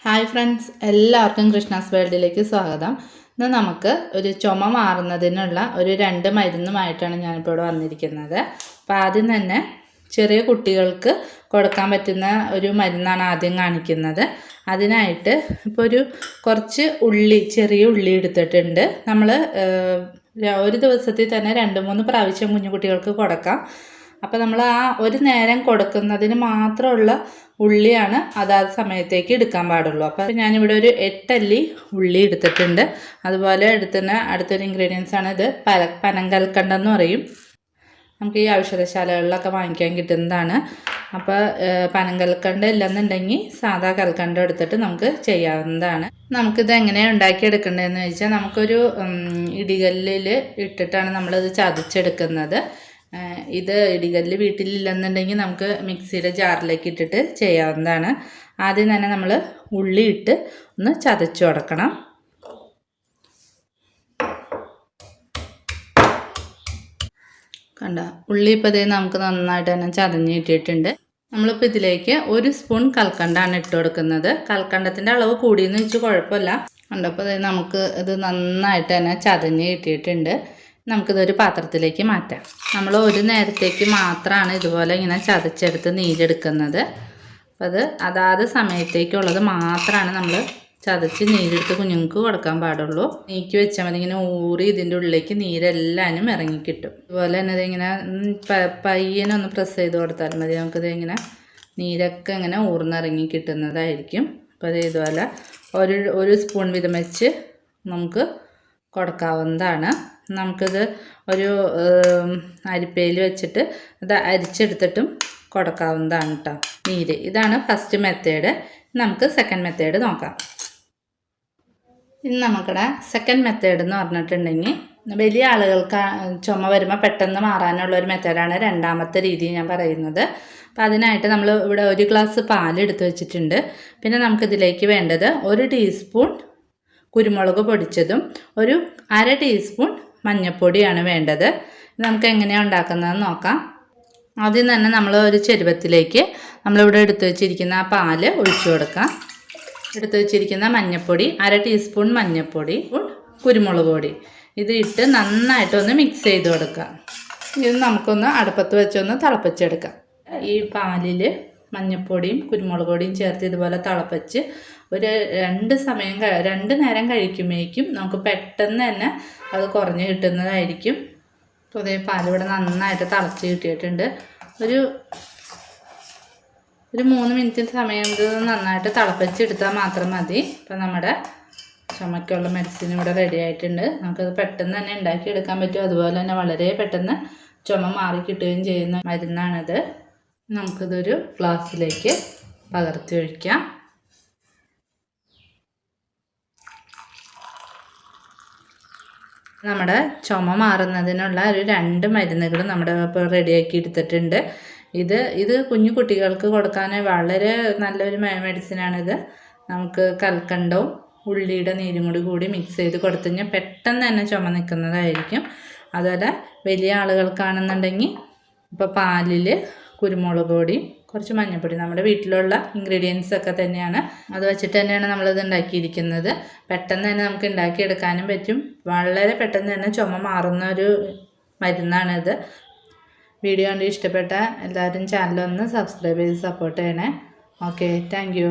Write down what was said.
Hi friends, എല്ലാവർക്കും കൃഷ്ണാസ് വേൾഡിലേക്ക് സ്വാഗതം. ഇന്ന് നമുക്ക് ഒരു ചുമ മാറുന്നതിനുള്ള ഒരു 2 മരുന്നുമായിട്ടാണ് ഞാനിപ്പോൾ ഇവിടെ വന്നിരിക്കുന്നത്. അപ്പോൾ ആദ്യം തന്നെ ചെറിയ കുട്ടികൾക്ക് കൊടുക്കാൻ പറ്റുന്ന ഒരു മരുന്നാണ് ആദ്യം കാണിക്കുന്നത്. അതിനായിട്ട് ഇപ്പോൾ കുറച്ച് ചെറിയ ഉള്ളി എടുത്തിട്ടുണ്ട്. നമ്മൾ ഒരു ദിവസത്തിൽ തന്നെ 2-3 പ്രാവശ്യം കുഞ്ഞു കുട്ടികൾക്ക് കൊടുക്കാം. അപ്പോൾ നമ്മൾ ആ ഒരു നേരം കൊടുക്കുന്നതിന് മാത്രമുള്ള ഉള്ളിയാണ് അതാത് സമയത്തേക്ക് എടുക്കാൻ പാടുള്ളൂ. അപ്പോൾ ഞാനിവിടെ ഒരു 8 അല്ലി ഉള്ളി എടുത്തിട്ടുണ്ട്. അതുപോലെ എടുത്തുന്ന അടുത്തൊരു ഇൻഗ്രീഡിയൻസ് ആണ് ഇത് പനങ്കൽക്കണ്ടം എന്ന് പറയും. നമുക്ക് ഈ ഔഷധശാലകളിലൊക്കെ വാങ്ങിക്കാൻ കിട്ടുന്നതാണ്. അപ്പോൾ പനങ്കൽക്കണ്ടം ഇല്ലെന്നുണ്ടെങ്കിൽ സാധാ കൽക്കണ്ടം എടുത്തിട്ട് നമുക്ക് ചെയ്യാവുന്നതാണ്. നമുക്കിത് എങ്ങനെയാണ് ഉണ്ടാക്കിയെടുക്കേണ്ടതെന്ന് വെച്ചാൽ നമുക്കൊരു ഇടികല്ലിൽ ഇട്ടിട്ടാണ് നമ്മളിത് ചതച്ചെടുക്കുന്നത്. ഇത് ഇടികല്ല് വീട്ടിലില്ലെന്നുണ്ടെങ്കിൽ നമുക്ക് മിക്സിയുടെ ജാറിലേക്ക് ഇട്ടിട്ട് ചെയ്യാവുന്നതാണ്. ആദ്യം തന്നെ നമ്മൾ ഉള്ളി ഇട്ട് ഒന്ന് ചതച്ചു കൊടുക്കണം. കണ്ട ഉള്ളി ഇപ്പോൾ ഇതേ നമുക്ക് നന്നായിട്ട് തന്നെ ചതഞ്ഞ് ഇട്ടിട്ടുണ്ട്. നമ്മളിപ്പോൾ ഇതിലേക്ക് 1 സ്പൂൺ കൽക്കണ്ടാണ് ഇട്ട് കൊടുക്കുന്നത്. കൽക്കണ്ടത്തിൻ്റെ അളവ് കൂടിയെന്ന് വെച്ച് കുഴപ്പമില്ല. കണ്ടപ്പോൾ നമുക്ക് ഇത് നന്നായിട്ട് തന്നെ ചതഞ്ഞ് കിട്ടിയിട്ടുണ്ട്. നമുക്കിതൊരു പാത്രത്തിലേക്ക് മാറ്റാം. നമ്മൾ ഒരു നേരത്തേക്ക് മാത്രമാണ് ഇതുപോലെ ഇങ്ങനെ ചതച്ചെടുത്ത് നീരെടുക്കുന്നത്. അപ്പോൾ അതാത് സമയത്തേക്കുള്ളത് മാത്രമാണ് നമ്മൾ ചതച്ച് നീരെടുത്ത് കുഞ്ഞുങ്ങൾക്ക് കൊടുക്കാൻ പാടുള്ളൂ. നീക്കി വെച്ചാൽ മതി. ഇങ്ങനെ ഊറി ഇതിൻ്റെ ഉള്ളിലേക്ക് നീരെല്ലാനും ഇറങ്ങിക്കിട്ടും. അതുപോലെ തന്നെ ഇതിങ്ങനെ പയ്യനൊന്ന് പ്രസ് ചെയ്ത് കൊടുത്താൽ മതി. നമുക്കിത് ഇങ്ങനെ നീരൊക്കെ ഇങ്ങനെ ഊർന്നിറങ്ങി കിട്ടുന്നതായിരിക്കും. അപ്പോൾ ഇതുപോലെ ഒരു സ്പൂൺ വീതം വെച്ച് നമുക്ക് കൊടുക്കാവുന്നതാണ്. നമുക്കിത് ഒരു അരിപ്പയിൽ വെച്ചിട്ട് അത് അരിച്ചെടുത്തിട്ടും കൊടുക്കാവുന്നതാണ് കേട്ടോ നീര്. ഇതാണ് ഫസ്റ്റ് മെത്തേഡ്. നമുക്ക് സെക്കൻഡ് മെത്തേഡ് നോക്കാം. ഇന്ന് നമുക്കിവിടെ സെക്കൻഡ് മെത്തേഡ് എന്ന് പറഞ്ഞിട്ടുണ്ടെങ്കിൽ വലിയ ആളുകൾക്ക് ചുമ വരുമ്പോൾ പെട്ടെന്ന് മാറാനുള്ള ഒരു മെത്തേഡാണ് രണ്ടാമത്തെ രീതി ഞാൻ പറയുന്നത്. അപ്പം അതിനായിട്ട് നമ്മൾ ഇവിടെ 1 ഗ്ലാസ് പാലെടുത്ത് വെച്ചിട്ടുണ്ട്. പിന്നെ നമുക്കിതിലേക്ക് വേണ്ടത് 1 ടീസ്പൂൺ കുരുമുളക് പൊടിച്ചതും 1/2 ടീസ്പൂൺ മഞ്ഞൾപ്പൊടിയാണ് വേണ്ടത്. നമുക്ക് എങ്ങനെയാണ് ഉണ്ടാക്കുന്നതെന്ന് നോക്കാം. ആദ്യം തന്നെ നമ്മൾ ഒരു ചെരുവത്തിലേക്ക് നമ്മളിവിടെ എടുത്തു വെച്ചിരിക്കുന്ന ആ പാല് ഒഴിച്ചു കൊടുക്കാം. എടുത്തു വെച്ചിരിക്കുന്ന മഞ്ഞൾപ്പൊടി 1/2 ടീസ്പൂൺ മഞ്ഞൾപ്പൊടി, കുരുമുളക് പൊടി ഇത് ഇട്ട് നന്നായിട്ടൊന്ന് മിക്സ് ചെയ്ത് കൊടുക്കാം. ഇത് നമുക്കൊന്ന് അടുപ്പത്ത് വെച്ചൊന്ന് തിളപ്പിച്ചെടുക്കാം. ഈ പാലിൽ മഞ്ഞൾപ്പൊടിയും കുരുമുളക് പൊടിയും ചേർത്ത് ഇതുപോലെ തിളപ്പിച്ച് ഒരു 2 നേരം കഴിക്കുമ്പോഴേക്കും നമുക്ക് പെട്ടെന്ന് തന്നെ അത് കുറഞ്ഞ് കിട്ടുന്നതായിരിക്കും. അപ്പോൾ അതേ പാലിവിടെ നന്നായിട്ട് തിളച്ച് കിട്ടിയിട്ടുണ്ട്. ഒരു 3 മിനിറ്റ് സമയം ഇത് നന്നായിട്ട് തിളപ്പിച്ചെടുത്താൽ മാത്രം മതി. അപ്പോൾ നമ്മുടെ ചുമയ്ക്കുള്ള മെഡിസിൻ ഇവിടെ റെഡി ആയിട്ടുണ്ട്. നമുക്കത് പെട്ടെന്ന് തന്നെ ഉണ്ടാക്കിയെടുക്കാൻ പറ്റും. അതുപോലെ തന്നെ വളരെ പെട്ടെന്ന് ചുമ മാറി കിട്ടുകയും ചെയ്യുന്ന മരുന്നാണിത്. നമുക്കിതൊരു ഗ്ലാസ്സിലേക്ക് പകർത്തി ഒഴിക്കാം. നമ്മുടെ ചുമ മാറുന്നതിനുള്ള ഒരു 2 മരുന്നുകൾ നമ്മുടെ ഇപ്പോൾ റെഡിയാക്കി എടുത്തിട്ടുണ്ട്. ഇത് കുഞ്ഞു കുട്ടികൾക്ക് കൊടുക്കാൻ വളരെ നല്ലൊരു മെഡിസിനാണിത്. നമുക്ക് കൽക്കണ്ടവും ഉള്ളിയുടെ നീരും കൂടി മിക്സ് ചെയ്ത് കൊടുത്തു കഴിഞ്ഞാൽ പെട്ടെന്ന് തന്നെ ചുമ നിൽക്കുന്നതായിരിക്കും. അതുപോലെ വലിയ ആളുകൾക്കാണെന്നുണ്ടെങ്കിൽ ഇപ്പോൾ പാലിൽ കുരുമുളക് പൊടിയും കുറച്ച് മഞ്ഞൾപ്പൊടി നമ്മുടെ വീട്ടിലുള്ള ഇൻഗ്രീഡിയൻസ് ഒക്കെ തന്നെയാണ്. അത് വെച്ചിട്ട് തന്നെയാണ് നമ്മളിത് ഉണ്ടാക്കിയിരിക്കുന്നത്. പെട്ടെന്ന് തന്നെ നമുക്ക് ഉണ്ടാക്കിയെടുക്കാനും പറ്റും. വളരെ പെട്ടെന്ന് തന്നെ ചുമ മാറുന്ന ഒരു മരുന്നാണിത്. വീഡിയോ കണ്ട് ഇഷ്ടപ്പെട്ട എല്ലാവരും ചാനലൊന്ന് സബ്സ്ക്രൈബ് ചെയ്ത് സപ്പോർട്ട് ചെയ്യണേ. Okay, thank you.